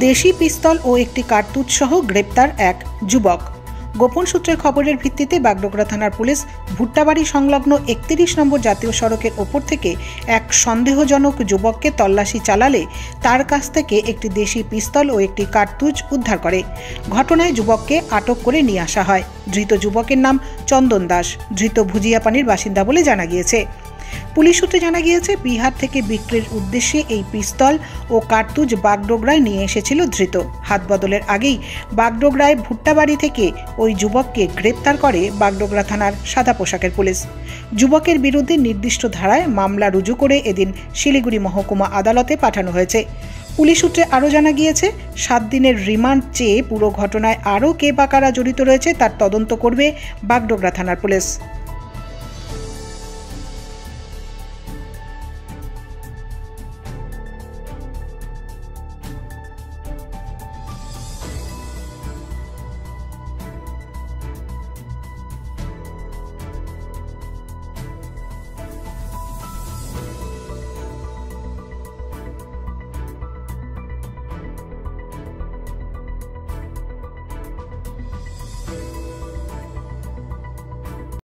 দেশি পিস্তল ও একটি কার্তুজ সহ গ্রেপ্তার এক যুবক। গোপন সূত্রের খবরের ভিত্তিতে বাগডোগরা থানার পুলিশ ভুট্টাবাড়ি সংলগ্ন 31 নম্বর জাতীয় সড়কের ওপর থেকে এক সন্দেহজনক যুবককে তল্লাশি চালালে তার কাছ থেকে একটি দেশি পিস্তল ও একটি কার্তুজ উদ্ধার করে। ঘটনায় যুবককে আটক করে নিয়ে আসা হয়। ধৃত যুবকের নাম চন্দন দাস। ধৃত ভুজিয়াপানির বাসিন্দা বলে জানা গিয়েছে। পুলিশ সূত্রে জানা গিয়েছে, বিহার থেকে বিক্রির উদ্দেশ্যে এই পিস্তল ও কার্তুজ বাগডোগরায় নিয়ে এসেছিল ধৃত। হাত বদলের আগেই বাগডোগরায় ভুট্টাবাড়ি থেকে ওই যুবককে গ্রেপ্তার করে বাগডোগরা থানার সাদা পোশাকের পুলিশ। যুবকের বিরুদ্ধে নির্দিষ্ট ধারায় মামলা রুজু করে এদিন শিলিগুড়ি মহকুমা আদালতে পাঠানো হয়েছে। পুলিশ সূত্রে আরও জানা গিয়েছে, 7 দিনের রিমান্ড চেয়ে পুরো ঘটনায় আরও কে বা কারা জড়িত রয়েছে তার তদন্ত করবে বাগডোগরা থানার পুলিশ।